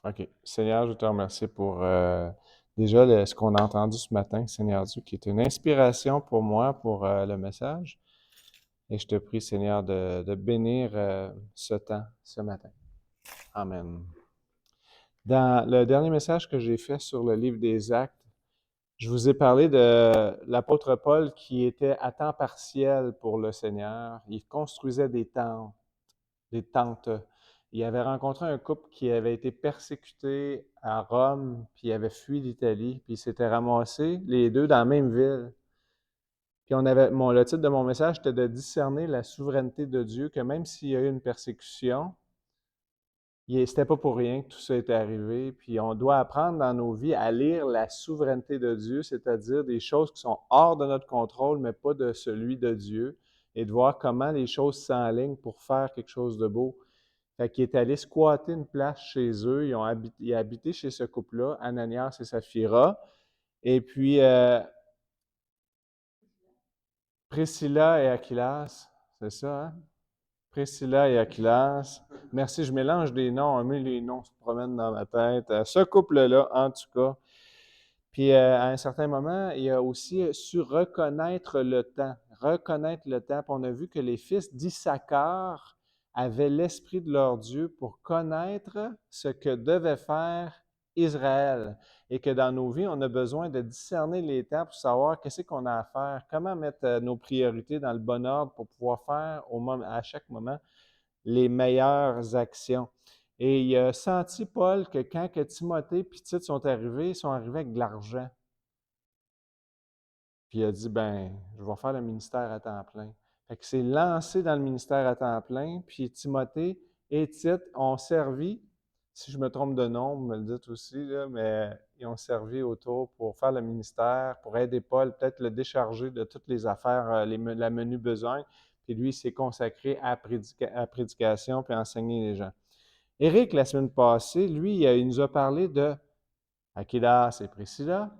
OK. Seigneur, je te remercie pour déjà ce qu'on a entendu ce matin, Seigneur Dieu, qui est une inspiration pour moi, pour le message. Et je te prie, Seigneur, de bénir ce temps, ce matin. Amen. Dans le dernier message que j'ai fait sur le livre des Actes, je vous ai parlé de l'apôtre Paul qui était à temps partiel pour le Seigneur. Il construisait des tentes. Il avait rencontré un couple qui avait été persécuté à Rome, puis il avait fui l'Italie, puis ils s'étaient ramassés les deux dans la même ville. Puis le titre de mon message était de discerner la souveraineté de Dieu, que même s'il y a eu une persécution, c'était pas pour rien que tout ça est arrivé. Puis on doit apprendre dans nos vies à lire la souveraineté de Dieu, c'est-à-dire des choses qui sont hors de notre contrôle, mais pas de celui de Dieu, et de voir comment les choses s'enlignent pour faire quelque chose de beau. Fait qu'il est allé squatter une place chez eux. Il a habité chez ce couple-là, Ananias et Saphira. Et puis, Priscilla et Aquilas, c'est ça, hein? Priscilla et Aquilas. Merci, je mélange des noms, mais les noms se promènent dans ma tête. Ce couple-là, en tout cas. Puis, à un certain moment, il a aussi su reconnaître le temps. Reconnaître le temps. Puis on a vu que les fils d'Issachar avaient l'esprit de leur Dieu pour connaître ce que devait faire Israël. Et que dans nos vies, on a besoin de discerner les temps pour savoir qu'est-ce qu'on a à faire, comment mettre nos priorités dans le bon ordre pour pouvoir faire à chaque moment les meilleures actions. Et il a senti, Paul, que quand que Timothée et Tite ils sont arrivés avec de l'argent. Puis il a dit, ben, je vais faire le ministère à temps plein. Fait qu'il s'est lancé dans le ministère à temps plein, puis Timothée et Tite ont servi, si je me trompe de nom, vous me le dites aussi, là, mais ils ont servi autour pour faire le ministère, pour aider Paul, peut-être le décharger de toutes les affaires, la menu besogne. Puis lui, il s'est consacré à la prédication puis à enseigner les gens. Éric, la semaine passée, lui, il nous a parlé de Aquilas et Priscilla,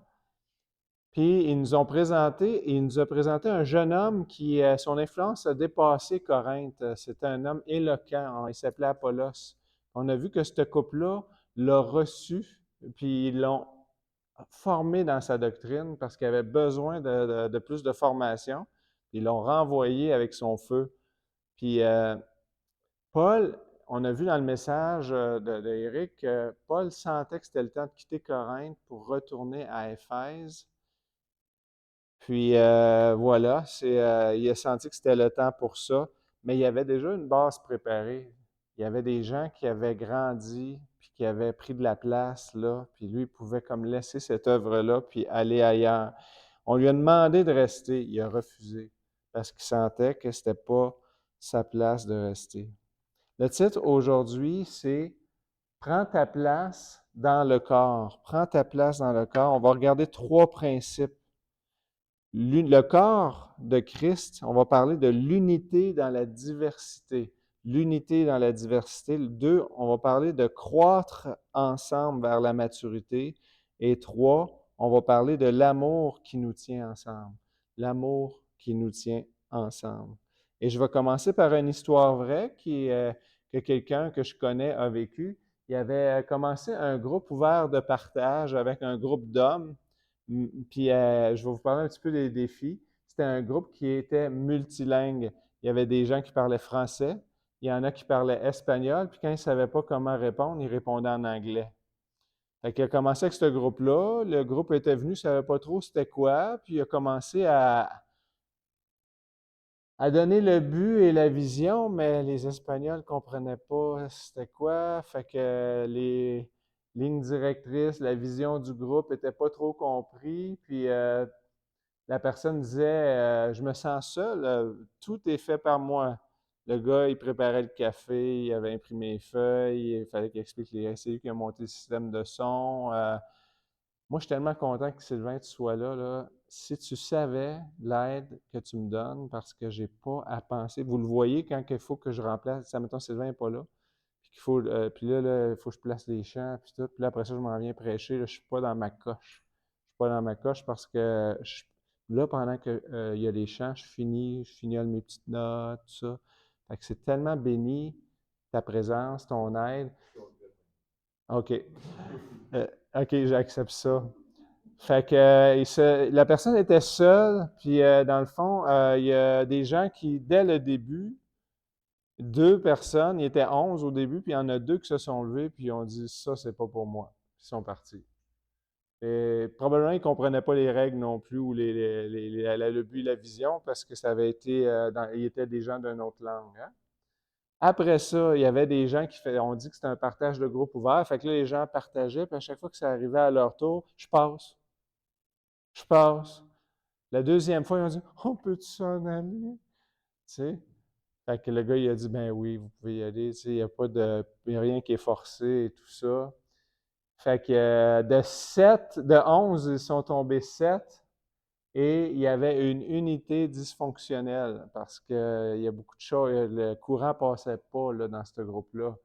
puis il nous a présenté un jeune homme qui, son influence a dépassé Corinthe. C'était un homme éloquent. Il s'appelait Apollos. On a vu que ce couple-là l'a reçu, puis ils l'ont formé dans sa doctrine parce qu'il avait besoin de plus de formation. Ils l'ont renvoyé avec son feu. Puis Paul, on a vu dans le message d'Éric que Paul sentait que c'était le temps de quitter Corinthe pour retourner à Éphèse. Puis voilà, il a senti que c'était le temps pour ça, mais il y avait déjà une base préparée. Il y avait des gens qui avaient grandi, puis qui avaient pris de la place là, puis lui, il pouvait comme laisser cette œuvre-là, puis aller ailleurs. On lui a demandé de rester, il a refusé, parce qu'il sentait que c'était pas sa place de rester. Le titre aujourd'hui, c'est Prends ta place dans le corps. Prends ta place dans le corps. On va regarder trois principes le corps de Christ, on va parler de l'unité dans la diversité. L'unité dans la diversité. Deux, on va parler de croître ensemble vers la maturité. Et trois, on va parler de l'amour qui nous tient ensemble. L'amour qui nous tient ensemble. Et je vais commencer par une histoire vraie que quelqu'un que je connais a vécu. Il avait commencé un groupe ouvert de partage avec un groupe d'hommes. Puis je vais vous parler un petit peu des défis. C'était un groupe qui était multilingue. Il y avait des gens qui parlaient français, il y en a qui parlaient espagnol, puis quand ils ne savaient pas comment répondre, ils répondaient en anglais. Fait qu'il a commencé avec ce groupe-là. Le groupe était venu, il ne savait pas trop c'était quoi, puis il a commencé à donner le but et la vision, mais les Espagnols ne comprenaient pas c'était quoi. Fait que les lignes directrices, la vision du groupe n'était pas trop compris. Puis la personne disait je me sens seul, tout est fait par moi. Le gars, il préparait le café, il avait imprimé les feuilles, il fallait qu'il explique c'est lui qui a monté le système de son. Moi, je suis tellement content que Sylvain, tu sois là, là. Si tu savais l'aide que tu me donnes, parce que j'ai pas à penser. Vous le voyez quand il faut que je remplace. Ça, mettons, Sylvain n'est pas là. Puis puis là, il faut que je place les champs, puis tout. Puis là, après ça, je m'en viens prêcher. Là, je suis pas dans ma coche. Je suis pas dans ma coche parce que là, pendant que il y a les chants, je fignole mes petites notes, tout ça. Fait que c'est tellement béni ta présence, ton aide. OK. OK, j'accepte ça. Fait que la personne était seule, puis dans le fond, il y a des gens qui, dès le début, deux personnes, il était 11 au début, puis il y en a deux qui se sont levés, puis ils ont dit ça, c'est pas pour moi. Ils sont partis. Et probablement, ils ne comprenaient pas les règles non plus, ou le but et la vision, parce que ça avait été, ils étaient des gens d'une autre langue. Hein? Après ça, il y avait des gens on dit que c'était un partage de groupe ouvert, fait que là, les gens partageaient, puis à chaque fois que ça arrivait à leur tour, je passe, je passe. La deuxième fois, ils ont dit, on peut-tu s'en aller? Tu sais? Fait que le gars, il a dit, ben oui, vous pouvez y aller, tu sais, il y a rien qui est forcé et tout ça. Fait que de 11, ils sont tombés 7 et il y avait une unité dysfonctionnelle parce qu'il y a beaucoup de choses, le courant passait pas là, dans ce groupe-là.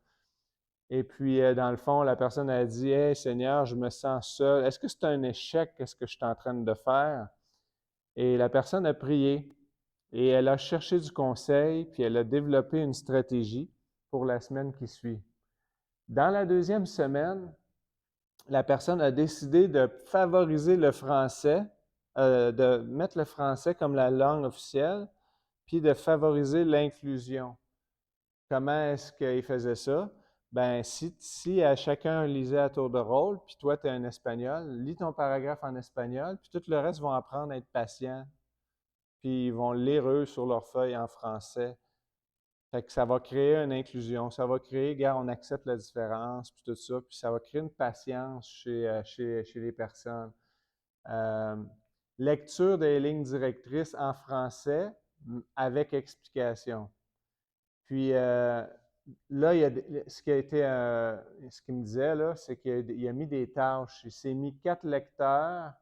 Et puis, dans le fond, la personne a dit, hey Seigneur, je me sens seul. Est-ce que c'est un échec? Qu'est-ce que je suis en train de faire? Et la personne a prié et elle a cherché du conseil, puis elle a développé une stratégie pour la semaine qui suit. Dans la deuxième semaine, la personne a décidé de favoriser le français, de mettre le français comme la langue officielle, puis de favoriser l'inclusion. Comment est-ce qu'il faisait ça? Ben, si à chacun lisait à tour de rôle, puis toi, tu es un Espagnol, lis ton paragraphe en espagnol, puis tout le reste vont apprendre à être patient, puis ils vont lire eux sur leur feuille en français. Fait que ça va créer une inclusion, ça va créer, gars, on accepte la différence, puis tout ça, puis ça va créer une patience chez les personnes. Euh, Lecture des lignes directrices en français avec explication. Puis là, ce qu'il me disait, là, c'est qu'il a mis des tâches. Il s'est mis 4 lecteurs.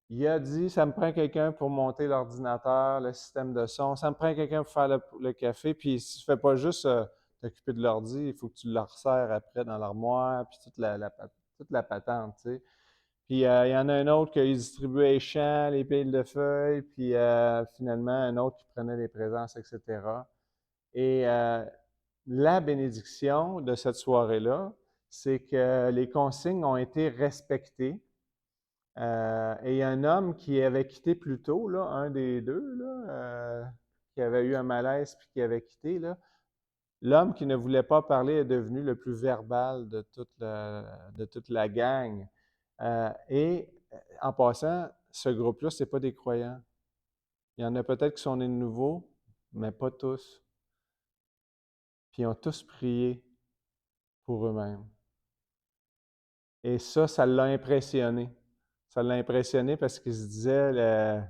Il a dit, ça me prend quelqu'un pour monter l'ordinateur, le système de son. Ça me prend quelqu'un pour faire le café. Puis tu ne fais pas juste t'occuper de l'ordi, il faut que tu le resserres après dans l'armoire, puis toute la patente, tu sais. Puis il y en a un autre qui distribuait les champs, les piles de feuilles, puis finalement un autre qui prenait les présences, etc. Et la bénédiction de cette soirée-là, c'est que les consignes ont été respectées. Et il y a un homme qui avait quitté plus tôt, là, un des deux, là, qui avait eu un malaise puis qui avait quitté. Là. L'homme qui ne voulait pas parler est devenu le plus verbal de toute la gang. Et en passant, ce groupe-là, ce n'est pas des croyants. Il y en a peut-être qui sont nés de nouveau, mais pas tous. Puis ils ont tous prié pour eux-mêmes. Et ça l'a impressionné. Ça l'a impressionné parce qu'il se disait,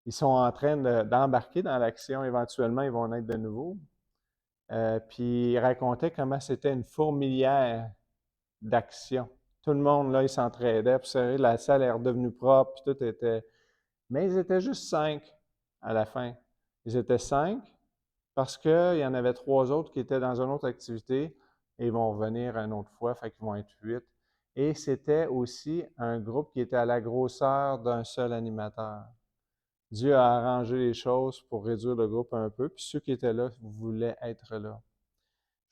ils sont en train d'embarquer dans l'action, éventuellement, ils vont naître de nouveau. Puis il racontait comment c'était une fourmilière d'action. Tout le monde, là, il s'entraidait. Puis la salle est redevenue propre, puis tout était. Mais ils étaient juste 5 à la fin. Ils étaient 5 parce qu'il y en avait 3 autres qui étaient dans une autre activité et ils vont revenir une autre fois, fait qu'ils vont être 8. Et c'était aussi un groupe qui était à la grosseur d'un seul animateur. Dieu a arrangé les choses pour réduire le groupe un peu, puis ceux qui étaient là voulaient être là.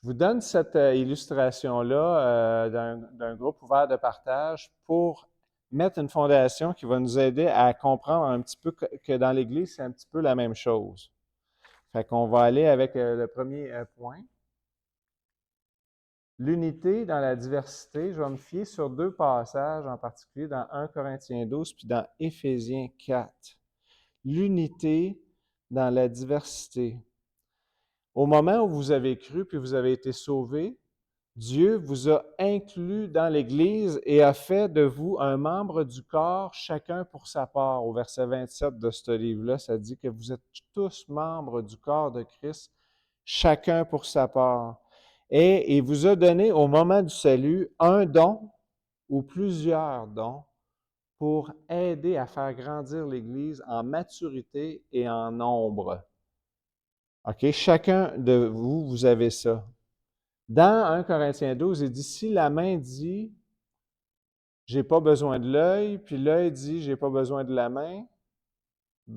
Je vous donne cette illustration-là d'un groupe ouvert de partage pour mettre une fondation qui va nous aider à comprendre un petit peu que dans l'Église, c'est un petit peu la même chose. Fait qu'on va aller avec le premier point. L'unité dans la diversité, je vais me fier sur 2 passages en particulier, dans 1 Corinthiens 12 puis dans Éphésiens 4. L'unité dans la diversité. Au moment où vous avez cru puis vous avez été sauvés, Dieu vous a inclus dans l'Église et a fait de vous un membre du corps, chacun pour sa part. Au verset 27 de ce livre-là, ça dit que vous êtes tous membres du corps de Christ, chacun pour sa part. Et il vous a donné au moment du salut un don ou plusieurs dons pour aider à faire grandir l'Église en maturité et en nombre. OK? Chacun de vous, vous avez ça. Dans 1 Corinthiens 12, il dit, si la main dit, j'ai pas besoin de l'œil, puis l'œil dit, j'ai pas besoin de la main, en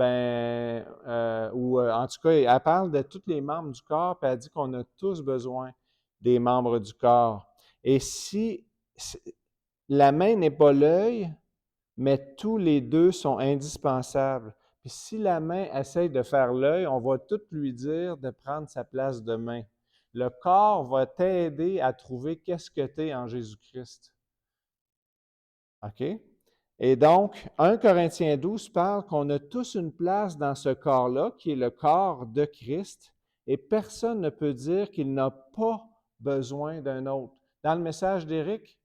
tout cas, elle parle de tous les membres du corps, puis elle dit qu'on a tous besoin des membres du corps. Et si la main n'est pas l'œil, mais tous les deux sont indispensables. Puis si la main essaye de faire l'œil, on va tout lui dire de prendre sa place de main. Le corps va t'aider à trouver qu'est-ce que tu es en Jésus-Christ. OK? Et donc, 1 Corinthiens 12 parle qu'on a tous une place dans ce corps-là, qui est le corps de Christ, et personne ne peut dire qu'il n'a pas besoin d'un autre. Dans le message d'Éric,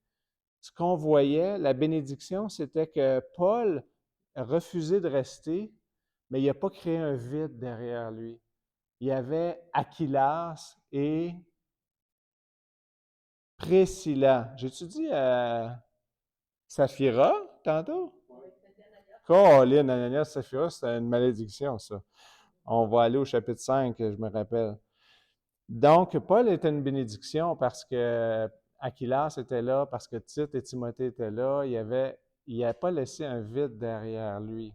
ce qu'on voyait, la bénédiction, c'était que Paul a refusé de rester, mais il n'a pas créé un vide derrière lui. Il y avait Aquilas et Priscilla. J'ai-tu dit Saphira tantôt? Colin, Ananias, Saphira, c'était une malédiction, ça. On va aller au chapitre 5, je me rappelle. Donc, Paul était une bénédiction parce que Aquilas était là, parce que Tite et Timothée étaient là. Il n'a pas laissé un vide derrière lui.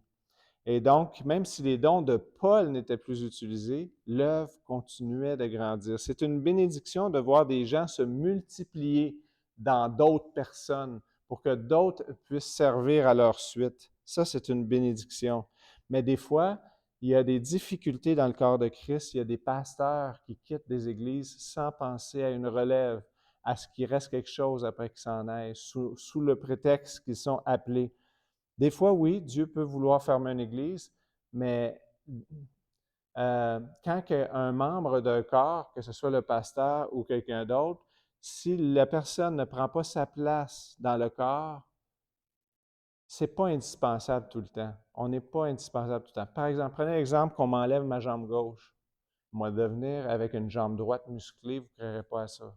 Et donc, même si les dons de Paul n'étaient plus utilisés, l'œuvre continuait de grandir. C'est une bénédiction de voir des gens se multiplier dans d'autres personnes pour que d'autres puissent servir à leur suite. Ça, c'est une bénédiction. Mais des fois, il y a des difficultés dans le corps de Christ. Il y a des pasteurs qui quittent des églises sans penser à une relève, à ce qu'il reste quelque chose après qu'ils s'en aillent, sous le prétexte qu'ils sont appelés. Des fois, oui, Dieu peut vouloir fermer une église, mais quand un membre d'un corps, que ce soit le pasteur ou quelqu'un d'autre, si la personne ne prend pas sa place dans le corps, c'est pas indispensable tout le temps. On n'est pas indispensable tout le temps. Par exemple, prenez l'exemple qu'on m'enlève ma jambe gauche. Moi, devenir avec une jambe droite musclée, vous ne croirez pas à ça.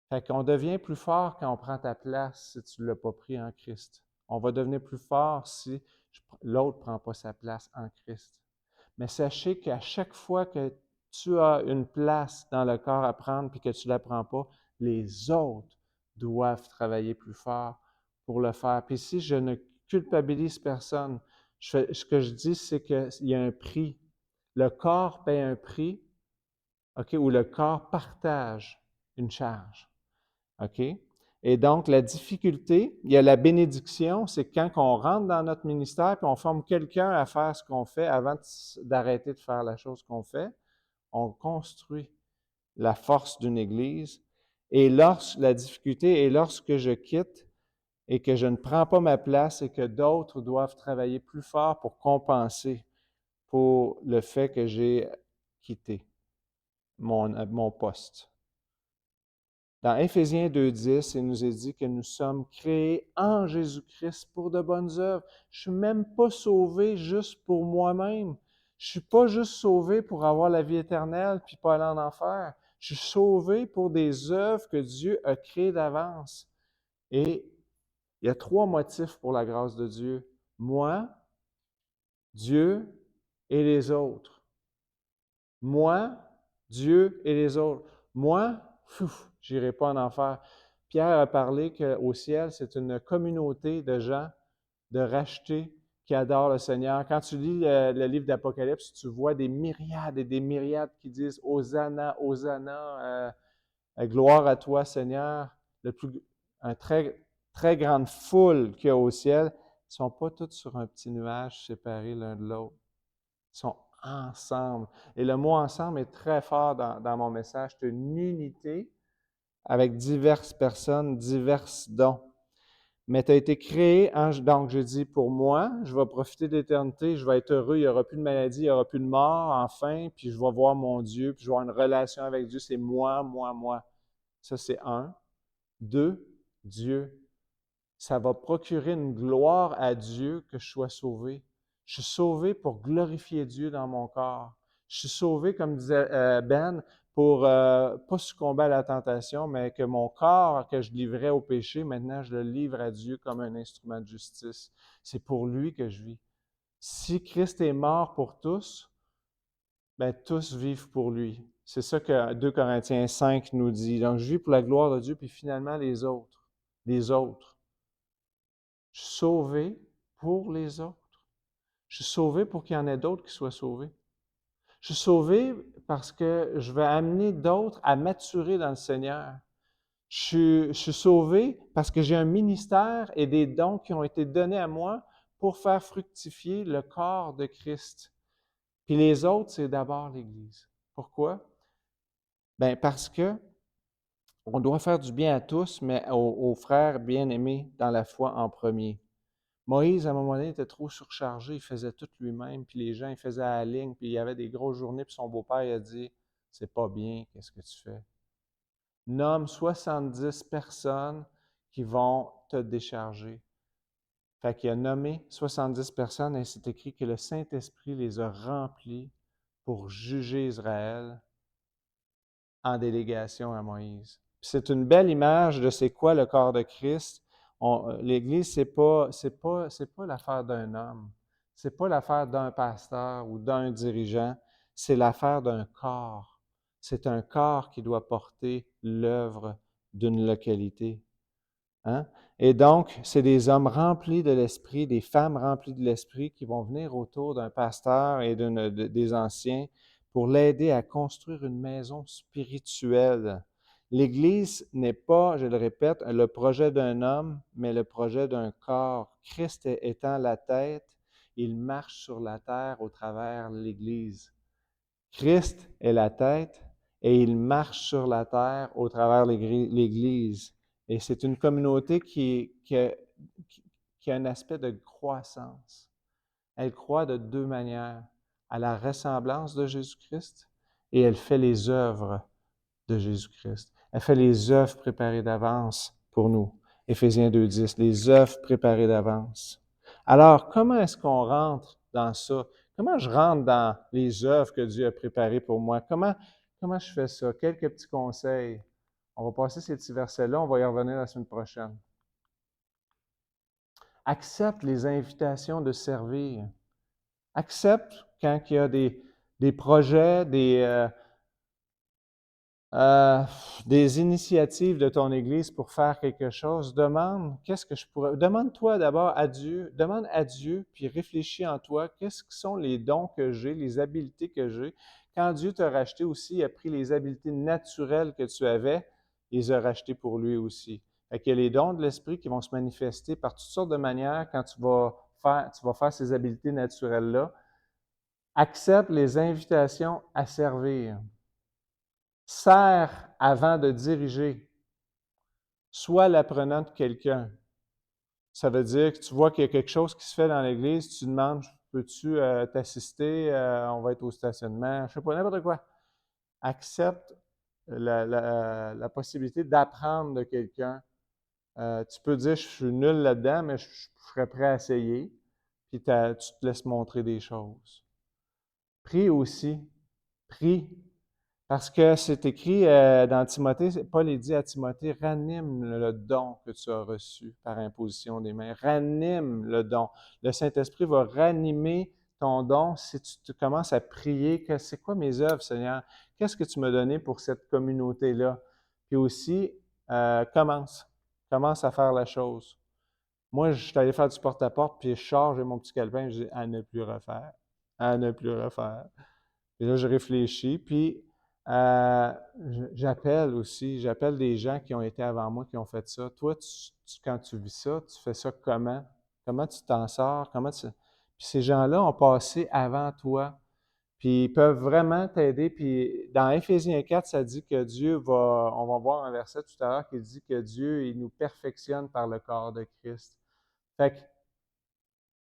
Fait qu'on devient plus fort quand on prend ta place si tu ne l'as pas pris en Christ. On va devenir plus fort si l'autre ne prend pas sa place en Christ. Mais sachez qu'à chaque fois que tu as une place dans le corps à prendre puis que tu ne la prends pas, les autres doivent travailler plus fort pour le faire. Puis si je ne culpabilise personne, ce que je dis, c'est qu'il y a un prix. Le corps paie un prix, OK, ou le corps partage une charge. OK? Et donc, la difficulté, il y a la bénédiction, c'est quand on rentre dans notre ministère et on forme quelqu'un à faire ce qu'on fait avant d'arrêter de faire la chose qu'on fait, on construit la force d'une Église. Et la difficulté est lorsque je quitte et que je ne prends pas ma place et que d'autres doivent travailler plus fort pour compenser pour le fait que j'ai quitté mon poste. Dans Éphésiens 2,10, il nous est dit que nous sommes créés en Jésus-Christ pour de bonnes œuvres. Je ne suis même pas sauvé juste pour moi-même. Je ne suis pas juste sauvé pour avoir la vie éternelle puis pas aller en enfer. Je suis sauvé pour des œuvres que Dieu a créées d'avance. Et il y a 3 motifs pour la grâce de Dieu. Moi, Dieu et les autres. Moi, Dieu et les autres. Moi, je n'irai pas en enfer. Pierre a parlé qu'au ciel, c'est une communauté de gens, de rachetés, qui adorent le Seigneur. Quand tu lis le livre d'Apocalypse, tu vois des myriades et des myriades qui disent Hosanna, Hosanna, gloire à toi, Seigneur. Un très grande foule qu'il y a au ciel. Ils ne sont pas tous sur un petit nuage séparés l'un de l'autre. Ils sont ensemble. Et le mot ensemble est très fort dans mon message. C'est une unité avec diverses personnes, divers dons. Mais tu as été créé, donc je dis pour moi, je vais profiter de l'éternité, je vais être heureux, il n'y aura plus de maladie, il n'y aura plus de mort, enfin, puis je vais voir mon Dieu, puis je vais avoir une relation avec Dieu, c'est moi, moi, moi. Ça, c'est un. Deux, Dieu. Ça va procurer une gloire à Dieu que je sois sauvé. Je suis sauvé pour glorifier Dieu dans mon corps. Je suis sauvé, comme disait Ben, pour pas succomber à la tentation, mais que mon corps que je livrais au péché, maintenant je le livre à Dieu comme un instrument de justice. C'est pour lui que je vis. Si Christ est mort pour tous, ben tous vivent pour lui. C'est ça que 2 Corinthiens 5 nous dit. Donc je vis pour la gloire de Dieu, puis finalement les autres. Les autres. Je suis sauvé pour les autres. Je suis sauvé pour qu'il y en ait d'autres qui soient sauvés. Je suis sauvé parce que je vais amener d'autres à maturer dans le Seigneur. Je suis sauvé parce que j'ai un ministère et des dons qui ont été donnés à moi pour faire fructifier le corps de Christ. Puis les autres, c'est d'abord l'Église. Pourquoi? Bien, parce que on doit faire du bien à tous, mais aux frères bien-aimés dans la foi en premier. Moïse, à un moment donné, était trop surchargé, il faisait tout lui-même, puis les gens, ils faisaient à la ligne, puis il y avait des grosses journées, puis son beau-père, il a dit, « C'est pas bien, qu'est-ce que tu fais? » Nomme 70 personnes qui vont te décharger. Fait qu'il a nommé 70 personnes et c'est écrit que le Saint-Esprit les a remplis pour juger Israël en délégation à Moïse. C'est une belle image de c'est quoi le corps de Christ. L'Église, c'est pas l'affaire d'un homme. C'est pas l'affaire d'un pasteur ou d'un dirigeant. C'est l'affaire d'un corps. C'est un corps qui doit porter l'œuvre d'une localité. Hein? Et donc, c'est des hommes remplis de l'Esprit, des femmes remplies de l'Esprit qui vont venir autour d'un pasteur et des anciens pour l'aider à construire une maison spirituelle. L'Église n'est pas, je le répète, le projet d'un homme, mais le projet d'un corps. Christ étant la tête, il marche sur la terre au travers de l'Église. Christ est la tête et il marche sur la terre au travers de l'Église. Et c'est une communauté qui a un aspect de croissance. Elle croît de deux manières, à la ressemblance de Jésus-Christ et elle fait les œuvres de Jésus-Christ. Elle fait les œuvres préparées d'avance pour nous. Éphésiens 2,10, les œuvres préparées d'avance. Alors, comment est-ce qu'on rentre dans ça? Comment je rentre dans les œuvres que Dieu a préparées pour moi? Comment je fais ça? Quelques petits conseils. On va passer ces petits versets-là, on va y revenir la semaine prochaine. Accepte les invitations de servir. Accepte quand il y a des projets, des initiatives de ton Église pour faire quelque chose, demande-toi d'abord à Dieu, demande à Dieu, puis réfléchis en toi, qu'est-ce qui sont les dons que j'ai, les habiletés que j'ai. Quand Dieu t'a racheté aussi, il a pris les habiletés naturelles que tu avais, il les a rachetées pour lui aussi. Fait qu'il y a les dons de l'Esprit qui vont se manifester par toutes sortes de manières quand tu vas faire ces habiletés naturelles-là. Accepte les invitations à servir. Sers avant de diriger. Sois l'apprenant de quelqu'un. Ça veut dire que tu vois qu'il y a quelque chose qui se fait dans l'Église, tu demandes, peux-tu t'assister, on va être au stationnement, je ne sais pas, n'importe quoi. Accepte la possibilité d'apprendre de quelqu'un. Tu peux dire, je suis nul là-dedans, mais je serais prêt à essayer. Puis tu te laisses montrer des choses. Prie aussi. Prie. Parce que c'est écrit dans Timothée, Paul dit à Timothée, ranime le don que tu as reçu par imposition des mains. Ranime le don. Le Saint-Esprit va ranimer ton don si tu commences à prier, que c'est quoi mes œuvres, Seigneur? Qu'est-ce que tu m'as donné pour cette communauté-là? Puis aussi, commence. Commence à faire la chose. Moi, je suis allé faire du porte-à-porte, puis je charge mon petit calepin, je dis à ne plus refaire. À ne plus refaire. Et là, je réfléchis, puis j'appelle des gens qui ont été avant moi, qui ont fait ça. Toi, quand tu vis ça, tu fais ça comment? Comment tu t'en sors? Puis ces gens-là ont passé avant toi, puis ils peuvent vraiment t'aider. Puis dans Éphésiens 4, ça dit que on va voir un verset tout à l'heure qui dit que Dieu, il nous perfectionne par le corps de Christ. Fait que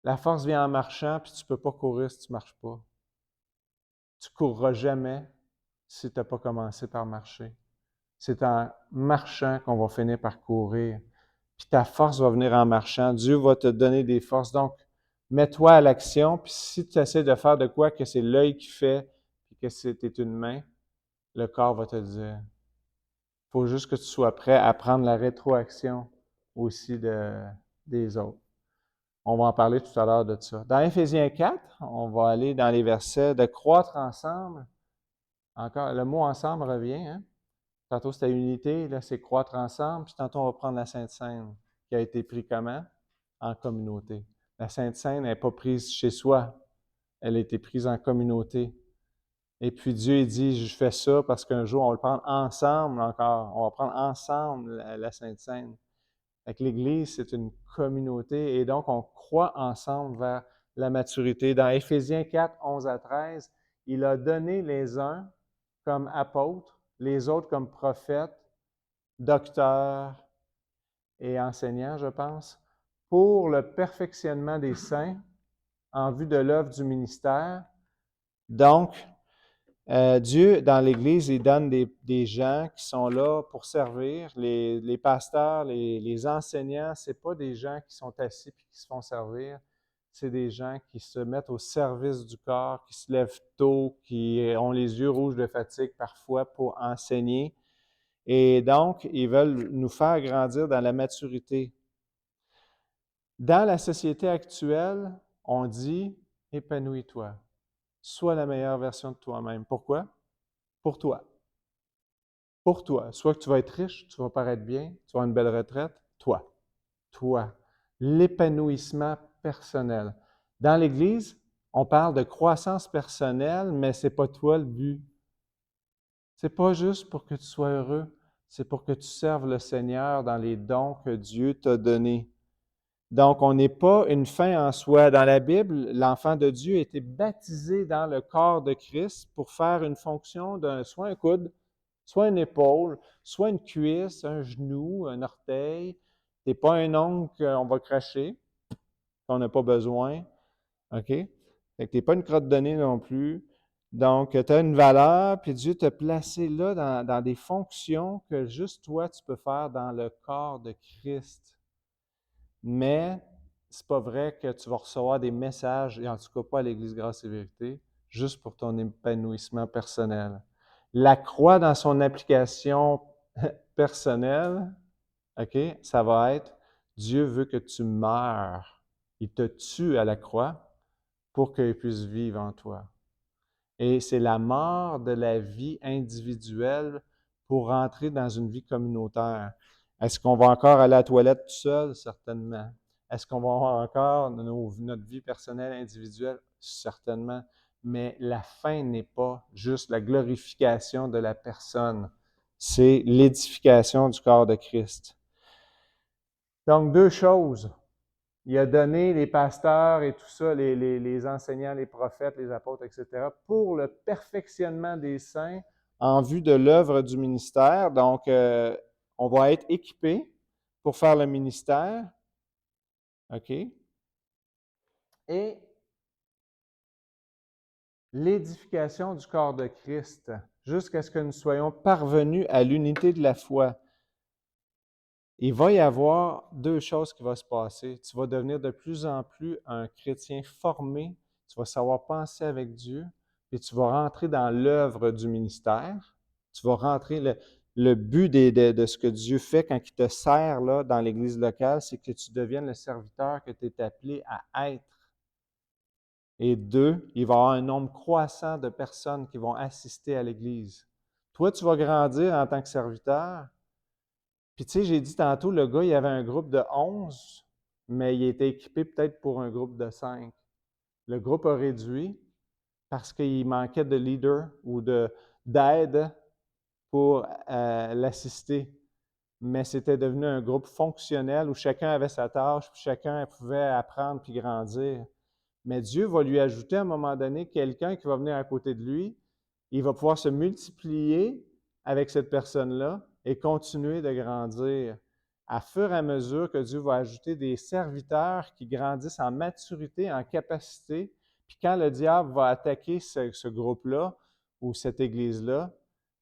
la force vient en marchant, puis tu ne peux pas courir si tu ne marches pas. Tu ne courras jamais si tu n'as pas commencé par marcher. C'est en marchant qu'on va finir par courir. Puis ta force va venir en marchant. Dieu va te donner des forces. Donc, mets-toi à l'action. Puis si tu essaies de faire de quoi que c'est l'œil qui fait, puis que c'était une main, le corps va te dire. Il faut juste que tu sois prêt à prendre la rétroaction aussi des autres. On va en parler tout à l'heure de ça. Dans Éphésiens 4, on va aller dans les versets de croître ensemble. Encore, le mot ensemble revient, hein? Tantôt, c'était unité, là, c'est croître ensemble. Puis tantôt, on va prendre la Sainte Seine, qui a été prise comment? En communauté. La Sainte Seine n'est pas prise chez soi. Elle a été prise en communauté. Et puis Dieu il dit, je fais ça parce qu'un jour, on va le prendre ensemble encore. On va prendre ensemble la Sainte Seine. Fait que l'Église, c'est une communauté et donc on croit ensemble vers la maturité. Dans Éphésiens 4, 11 à 13, il a donné les uns comme apôtres, les autres comme prophètes, docteurs et enseignants, je pense, pour le perfectionnement des saints en vue de l'œuvre du ministère. Donc, Dieu, dans l'Église, il donne des gens qui sont là pour servir. Les pasteurs, les enseignants, ce n'est pas des gens qui sont assis et qui se font servir. C'est des gens qui se mettent au service du corps, qui se lèvent tôt, qui ont les yeux rouges de fatigue parfois pour enseigner. Et donc, ils veulent nous faire grandir dans la maturité. Dans la société actuelle, on dit « épanouis-toi ». Sois la meilleure version de toi-même. Pourquoi? Pour toi. Pour toi. Soit que tu vas être riche, tu vas paraître bien, tu vas avoir une belle retraite. Toi. Toi. L'épanouissement personnel. Dans l'Église, on parle de croissance personnelle, mais ce n'est pas toi le but. Ce n'est pas juste pour que tu sois heureux, c'est pour que tu serves le Seigneur dans les dons que Dieu t'a donnés. Donc, on n'est pas une fin en soi. Dans la Bible, l'enfant de Dieu a été baptisé dans le corps de Christ pour faire une fonction d'un soit un coude, soit une épaule, soit une cuisse, un genou, un orteil. Tu n'es pas un ongle qu'on va cracher, qu'on n'a pas besoin. OK? Fait que tu n'es pas une crotte de nez non plus. Donc, tu as une valeur, puis Dieu t'a placé là dans des fonctions que juste toi, tu peux faire dans le corps de Christ. Mais c'est pas vrai que tu vas recevoir des messages, et en tout cas pas à l'Église Grâce et Vérité, juste pour ton épanouissement personnel. La croix dans son application personnelle, OK, ça va être Dieu veut que tu meurs. Il te tue à la croix pour qu'il puisse vivre en toi. Et c'est la mort de la vie individuelle pour rentrer dans une vie communautaire. Est-ce qu'on va encore aller à la toilette tout seul? Certainement. Est-ce qu'on va avoir encore notre vie personnelle individuelle? Certainement. Mais la fin n'est pas juste la glorification de la personne, c'est l'édification du corps de Christ. Donc, deux choses. Il a donné les pasteurs et tout ça, les enseignants, les prophètes, les apôtres, etc., pour le perfectionnement des saints en vue de l'œuvre du ministère. Donc, on va être équipé pour faire le ministère. OK? Et l'édification du corps de Christ, jusqu'à ce que nous soyons parvenus à l'unité de la foi. Il va y avoir deux choses qui vont se passer. Tu vas devenir de plus en plus un chrétien formé, tu vas savoir penser avec Dieu, et tu vas rentrer dans l'œuvre du ministère. Tu vas rentrer, le but de ce que Dieu fait quand il te sert là, dans l'Église locale, c'est que tu deviennes le serviteur que tu es appelé à être. Et deux, il va y avoir un nombre croissant de personnes qui vont assister à l'Église. Toi, tu vas grandir en tant que serviteur. Puis tu sais, j'ai dit tantôt, le gars, il avait un groupe de 11, mais il était équipé peut-être pour un groupe de 5. Le groupe a réduit parce qu'il manquait de leader ou d'aide pour l'assister. Mais c'était devenu un groupe fonctionnel où chacun avait sa tâche, puis chacun pouvait apprendre puis grandir. Mais Dieu va lui ajouter à un moment donné quelqu'un qui va venir à côté de lui. Il va pouvoir se multiplier avec cette personne-là et continuer de grandir. À fur et à mesure que Dieu va ajouter des serviteurs qui grandissent en maturité, en capacité, puis quand le diable va attaquer ce groupe-là ou cette église-là,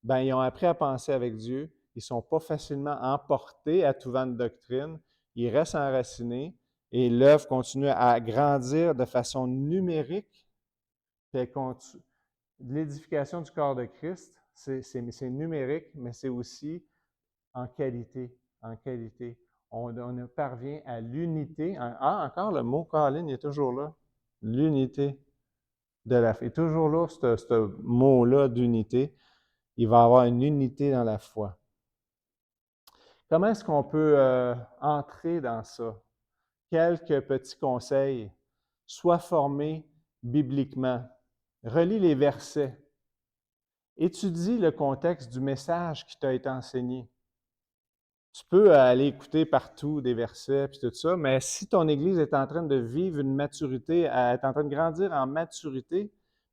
ben ils ont appris à penser avec Dieu. Ils ne sont pas facilement emportés à tout vent de doctrine. Ils restent enracinés et l'œuvre continue à grandir de façon numérique. L'édification du corps de Christ, c'est numérique, mais c'est aussi en qualité. En qualité. On parvient à l'unité. Ah, encore le mot, Colin, il est toujours là. L'unité de la foi. Il est toujours là, ce mot-là d'unité. Il va y avoir une unité dans la foi. Comment est-ce qu'on peut entrer dans ça? Quelques petits conseils. Sois formé bibliquement. Relis les versets. Étudie le contexte du message qui t'a été enseigné. Tu peux aller écouter partout des versets puis tout ça, mais si ton Église est en train de vivre une maturité, est en train de grandir en maturité,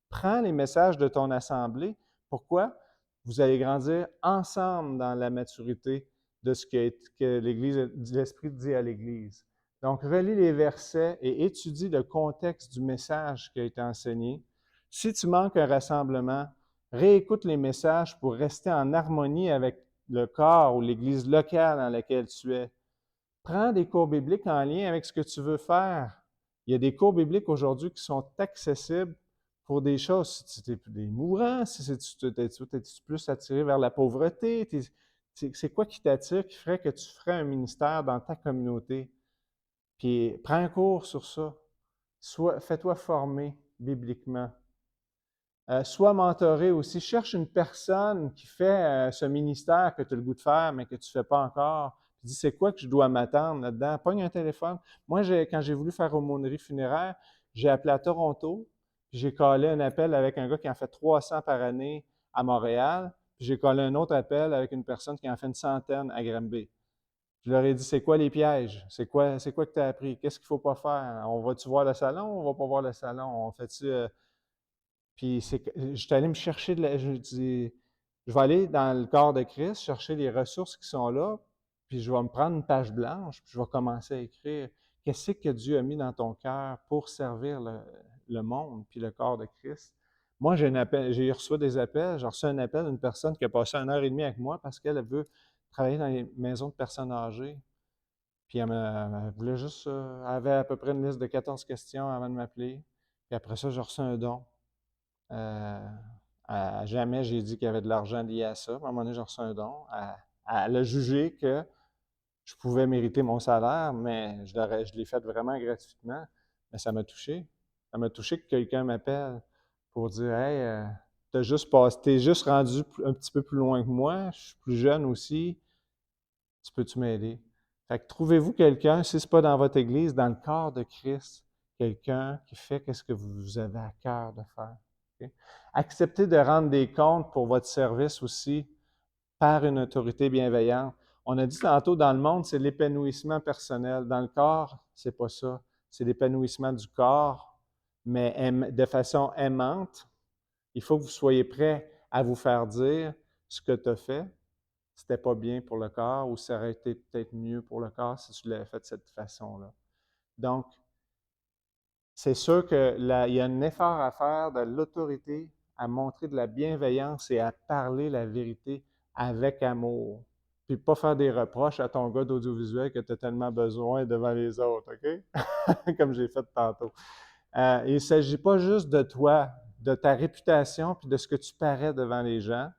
prends les messages de ton assemblée. Pourquoi? Vous allez grandir ensemble dans la maturité de ce que l'Église, l'Esprit dit à l'Église. Donc, relis les versets et étudie le contexte du message qui a été enseigné. Si tu manques un rassemblement, réécoute les messages pour rester en harmonie avec le corps ou l'Église locale dans laquelle tu es. Prends des cours bibliques en lien avec ce que tu veux faire. Il y a des cours bibliques aujourd'hui qui sont accessibles pour des choses. Si tu es des mourants, si tu es plus attiré vers la pauvreté, c'est quoi qui t'attire, qui ferait que tu ferais un ministère dans ta communauté? Puis prends un cours sur ça. Fais-toi former bibliquement. Sois mentoré aussi. Cherche une personne qui fait ce ministère que tu as le goût de faire, mais que tu ne fais pas encore. Puis dis, c'est quoi que je dois m'attendre là-dedans? Pogne un téléphone. Moi, quand j'ai voulu faire aumônerie funéraire, j'ai appelé à Toronto, puis j'ai collé un appel avec un gars qui en fait 300 par année à Montréal, puis j'ai collé un autre appel avec une personne qui en fait une centaine à Granby. Je leur ai dit, c'est quoi les pièges? C'est quoi que tu as appris? Qu'est-ce qu'il ne faut pas faire? On va-tu voir le salon ou on ne va pas voir le salon? On fait-tu... Puis j'étais allé me chercher je dis, je vais aller dans le corps de Christ, chercher les ressources qui sont là, puis je vais me prendre une page blanche, puis je vais commencer à écrire qu'est-ce que Dieu a mis dans ton cœur pour servir le monde, puis le corps de Christ. Moi, j'ai reçu des appels, j'ai reçu un appel d'une personne qui a passé 1 heure et demie avec moi parce qu'elle veut travailler dans les maisons de personnes âgées. Puis elle voulait juste, elle avait à peu près une liste de 14 questions avant de m'appeler. Puis après ça, j'ai reçu un don. À jamais j'ai dit qu'il y avait de l'argent lié à ça. À un moment donné, j'ai reçu un don. Elle a jugé que je pouvais mériter mon salaire, mais je l'ai fait vraiment gratuitement. Mais ça m'a touché. Ça m'a touché que quelqu'un m'appelle pour dire, hey, t'es juste rendu un petit peu plus loin que moi, je suis plus jeune aussi, tu peux-tu m'aider? Fait que trouvez-vous quelqu'un, si ce n'est pas dans votre Église, dans le corps de Christ, quelqu'un qui fait ce que vous avez à cœur de faire. Okay? Acceptez de rendre des comptes pour votre service aussi par une autorité bienveillante. On a dit tantôt, dans le monde, c'est l'épanouissement personnel. Dans le corps, c'est pas ça. C'est l'épanouissement du corps, mais de façon aimante. Il faut que vous soyez prêts à vous faire dire ce que tu as fait, c'était pas bien pour le corps ou ça aurait été peut-être mieux pour le corps si tu l'avais fait de cette façon-là. Donc, c'est sûr qu'il y a un effort à faire de l'autorité, à montrer de la bienveillance et à parler la vérité avec amour. Puis pas faire des reproches à ton gars d'audiovisuel que tu as tellement besoin devant les autres, OK? Comme j'ai fait tantôt. Il ne s'agit pas juste de toi, de ta réputation, puis de ce que tu parais devant les gens,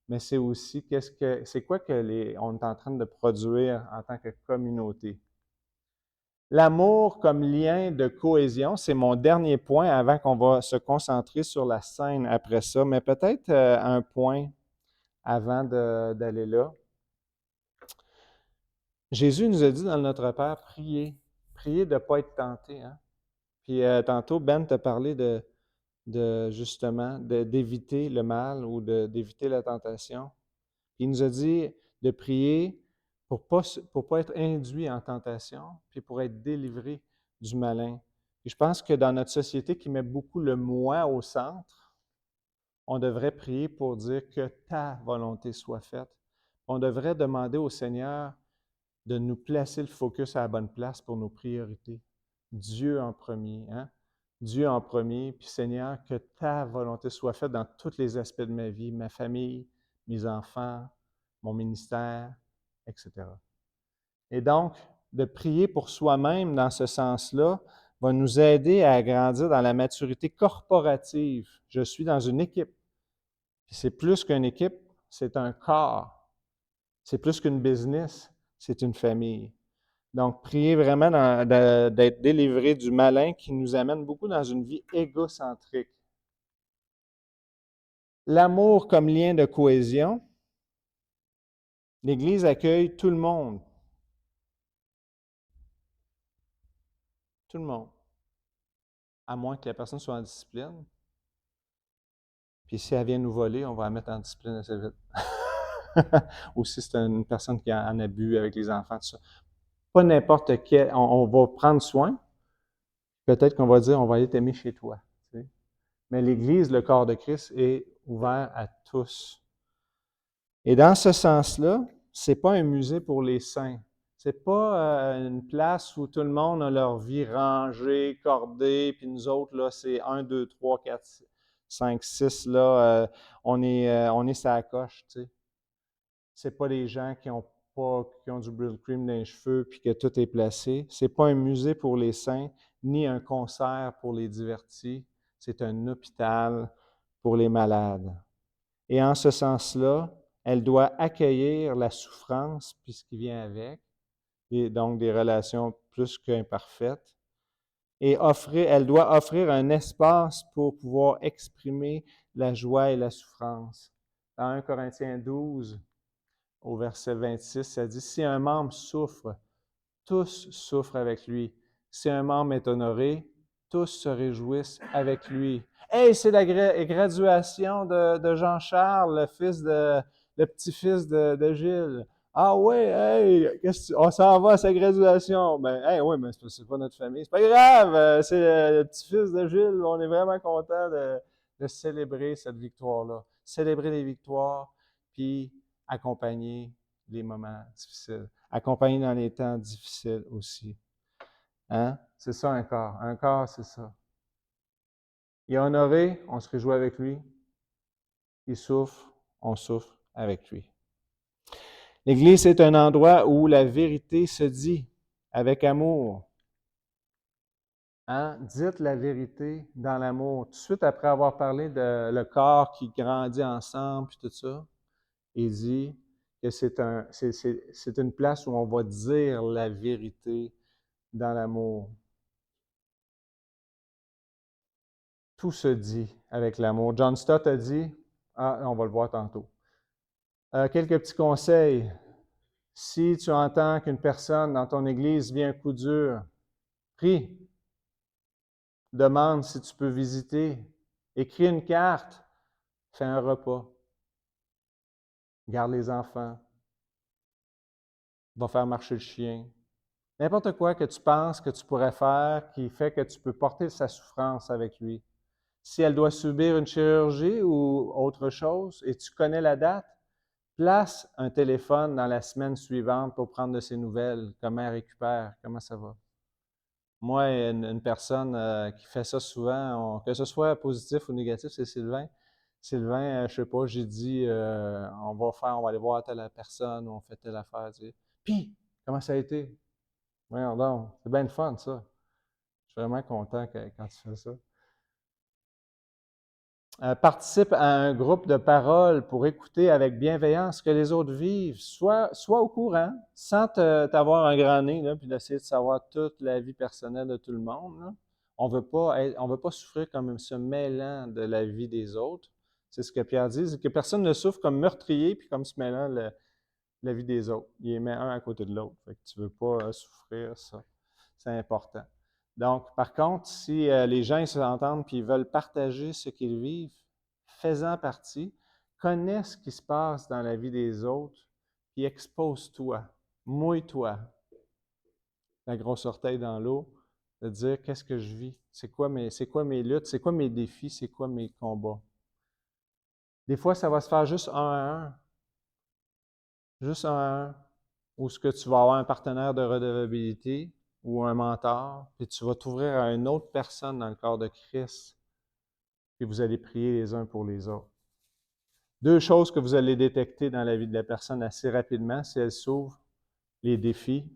mais c'est aussi c'est quoi on est en train de produire en tant que communauté. L'amour comme lien de cohésion, c'est mon dernier point avant qu'on va se concentrer sur la scène après ça, mais peut-être un point avant d'aller là. Jésus nous a dit dans Notre Père, priez. Priez de ne pas être tenté. Hein? Puis tantôt, Ben t'a parlé justement d'éviter le mal ou d'éviter la tentation. Il nous a dit de prier pour pas être induit en tentation, puis pour être délivré du malin. Et je pense que dans notre société qui met beaucoup le moi au centre, on devrait prier pour dire que ta volonté soit faite. On devrait demander au Seigneur de nous placer le focus à la bonne place pour nos priorités. Dieu en premier, hein? Dieu en premier, puis Seigneur, que ta volonté soit faite dans tous les aspects de ma vie, ma famille, mes enfants, mon ministère, etc. Et donc, de prier pour soi-même dans ce sens-là va nous aider à grandir dans la maturité corporative. Je suis dans une équipe. Puis c'est plus qu'une équipe, c'est un corps. C'est plus qu'une business, c'est une famille. Donc, prier vraiment d'être délivré du malin qui nous amène beaucoup dans une vie égocentrique. L'amour comme lien de cohésion. L'Église accueille tout le monde. Tout le monde. À moins que la personne soit en discipline. Puis si elle vient nous voler, on va la mettre en discipline assez vite. Ou si c'est une personne qui en abus avec les enfants, tout ça. Pas n'importe quel. On va prendre soin. Peut-être qu'on va dire, on va aller t'aimer chez toi. Tu sais. Mais l'Église, le corps de Christ, est ouvert à tous. Et dans ce sens-là, c'est pas un musée pour les saints. C'est pas une place où tout le monde a leur vie rangée, cordée, puis nous autres, là, c'est 1, 2, 3, 4, 5, 6, là, on est sa coche, tu sais. C'est pas des gens qui ont du Brill Cream dans les cheveux puis que tout est placé. C'est pas un musée pour les saints, ni un concert pour les divertis. C'est un hôpital pour les malades. Et en ce sens-là, elle doit accueillir la souffrance puis ce qui vient avec, et donc des relations plus qu'imparfaites. Et elle doit offrir un espace pour pouvoir exprimer la joie et la souffrance. Dans 1 Corinthiens 12, au verset 26, ça dit, si un membre souffre, tous souffrent avec lui. Si un membre est honoré, tous se réjouissent avec lui. Hey, c'est la graduation de Jean-Charles, le petit-fils de Gilles. Ah ouais, hey, on s'en va à sa graduation. Ben, hey, oui, mais c'est pas notre famille. C'est pas grave, c'est le petit-fils de Gilles. On est vraiment content de célébrer cette victoire-là. Célébrer les victoires, puis accompagner les moments difficiles. Accompagner dans les temps difficiles aussi. Hein? C'est ça un corps. Un corps, c'est ça. Il est honoré, on se réjouit avec lui. Il souffre, on souffre avec lui. L'Église est un endroit où la vérité se dit avec amour. Hein? Dites la vérité dans l'amour. Tout de suite après avoir parlé de le corps qui grandit ensemble, puis tout ça, il dit que c'est une place où on va dire la vérité dans l'amour. Tout se dit avec l'amour. John Stott a dit, on va le voir tantôt. Quelques petits conseils. Si tu entends qu'une personne dans ton église vit un coup dur, prie. Demande si tu peux visiter. Écris une carte. Fais un repas. Garde les enfants. Va faire marcher le chien. N'importe quoi que tu penses que tu pourrais faire qui fait que tu peux porter sa souffrance avec lui. Si elle doit subir une chirurgie ou autre chose et tu connais la date, place un téléphone dans la semaine suivante pour prendre de ses nouvelles. Comment elle récupère? Comment ça va? Moi, une personne qui fait ça souvent, que ce soit positif ou négatif, c'est Sylvain. Sylvain, je sais pas, j'ai dit, on va aller voir telle personne, on fait telle affaire. Tu sais. Puis, comment ça a été? Voyons donc, c'est bien le fun, ça. Je suis vraiment content quand tu fais ça. Participe à un groupe de parole pour écouter avec bienveillance ce que les autres vivent. Sois au courant, sans t'avoir un grand nez, là, puis d'essayer de savoir toute la vie personnelle de tout le monde. Là. On veut pas souffrir comme se mêlant de la vie des autres. C'est ce que Pierre dit, c'est que personne ne souffre comme meurtrier puis comme se mêlant la vie des autres. Il les met un à côté de l'autre. Fait que tu veux pas souffrir ça. C'est important. Donc, par contre, si les gens s'entendent et ils veulent partager ce qu'ils vivent, fais-en partie, connais ce qui se passe dans la vie des autres, puis expose-toi, mouille-toi, la grosse orteille dans l'eau, de dire qu'est-ce que je vis, c'est quoi mes luttes, c'est quoi mes défis, c'est quoi mes combats. Des fois, ça va se faire juste un à un, où ce que tu vas avoir un partenaire de redevabilité, ou un mentor, puis tu vas t'ouvrir à une autre personne dans le corps de Christ, puis vous allez prier les uns pour les autres. Deux choses que vous allez détecter dans la vie de la personne assez rapidement, si elle s'ouvre, les défis,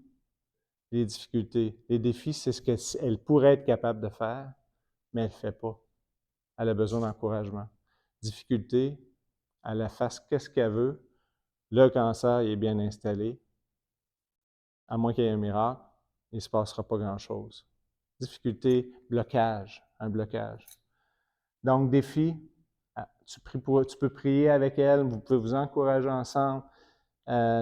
les difficultés. Les défis, c'est ce qu'elle pourrait être capable de faire, mais elle ne le fait pas. Elle a besoin d'encouragement. Difficulté, elle fasse qu'est-ce qu'elle veut. Le cancer il est bien installé. À moins qu'il y ait un miracle, il ne se passera pas grand-chose. Difficulté, blocage, un blocage. Donc, défi, tu peux prier avec elle, vous pouvez vous encourager ensemble.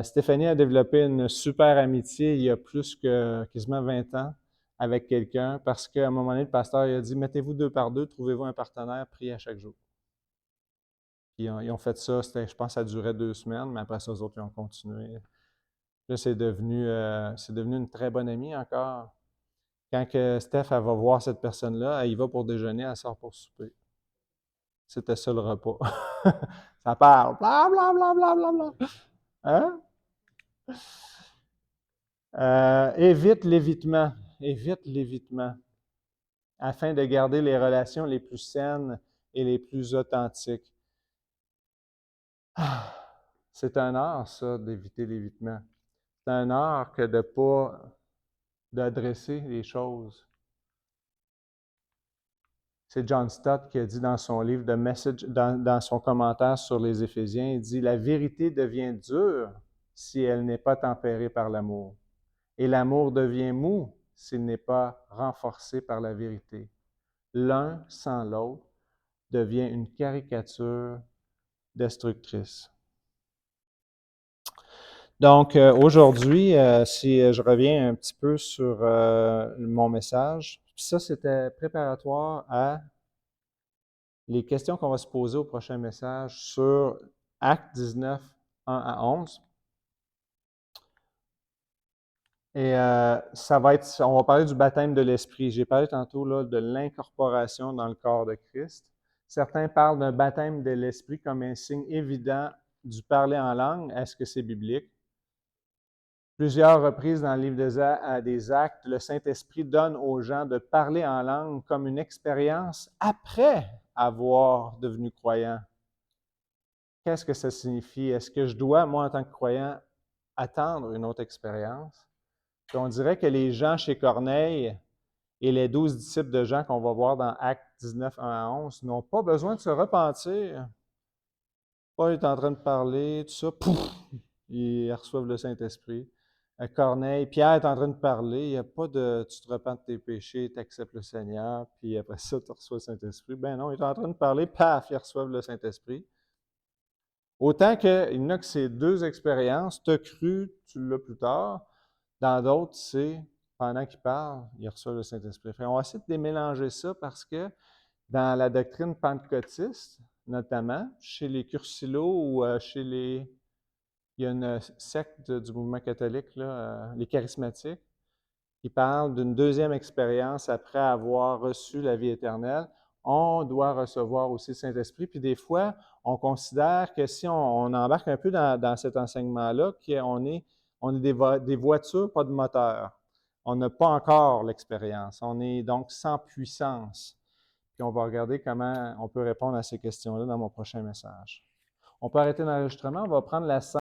Stéphanie a développé une super amitié il y a plus que quasiment 20 ans avec quelqu'un parce qu'à un moment donné, le pasteur il a dit, mettez-vous deux par deux, trouvez-vous un partenaire, priez à chaque jour. Puis ils ont fait ça, je pense que ça durait 2 semaines, mais après ça, eux autres, ils ont continué. Là, c'est devenu une très bonne amie encore. Quand que Steph, elle va voir cette personne-là, elle y va pour déjeuner, elle sort pour souper. C'était ça le repas. Ça parle. Bla, bla, bla, bla, bla, bla. Hein? Évite l'évitement. Évite l'évitement afin de garder les relations les plus saines et les plus authentiques. Ah, c'est un art, ça, d'éviter l'évitement. C'est un art que de pas d'adresser les choses. C'est John Stott qui a dit dans son livre The Message, dans son commentaire sur les Éphésiens, il dit la vérité devient dure si elle n'est pas tempérée par l'amour. Et l'amour devient mou s'il n'est pas renforcé par la vérité. L'un sans l'autre devient une caricature destructrice. Donc, aujourd'hui, si je reviens un petit peu sur mon message, ça, c'était préparatoire à les questions qu'on va se poser au prochain message sur Acte 19, 1 à 11. Et ça va être, on va parler du baptême de l'Esprit. J'ai parlé tantôt là, de l'incorporation dans le corps de Christ. Certains parlent d'un baptême de l'Esprit comme un signe évident du parler en langue. Est-ce que c'est biblique? Plusieurs reprises dans le livre des Actes, le Saint-Esprit donne aux gens de parler en langue comme une expérience après avoir devenu croyant. Qu'est-ce que ça signifie? Est-ce que je dois, moi, en tant que croyant, attendre une autre expérience? Puis on dirait que les gens chez Corneille et les 12 disciples de Jean qu'on va voir dans Actes 19, 1 à 11 n'ont pas besoin de se repentir. Paul est en train de parler, tout ça, pouf, ils reçoivent le Saint-Esprit. Corneille, Pierre est en train de parler, il n'y a pas de tu te repens de tes péchés, tu acceptes le Seigneur, puis après ça, tu reçois le Saint-Esprit. Ben non, il est en train de parler, paf, ils reçoivent le Saint-Esprit. Autant qu'il n'y a que ces deux expériences, tu as cru, tu l'as plus tard. Dans d'autres, c'est pendant qu'il parle, il reçoit le Saint-Esprit. On va essayer de démélanger ça parce que dans la doctrine pentecôtiste, notamment, chez les cursilos ou chez les... Il y a une secte du mouvement catholique, là, les charismatiques, qui parle d'une deuxième expérience après avoir reçu la vie éternelle. On doit recevoir aussi le Saint-Esprit. Puis des fois, on considère que si on embarque un peu dans cet enseignement-là, qu'on est, des voitures, pas de moteur. On n'a pas encore l'expérience. On est donc sans puissance. Puis on va regarder comment on peut répondre à ces questions-là dans mon prochain message. On peut arrêter l'enregistrement. On va prendre la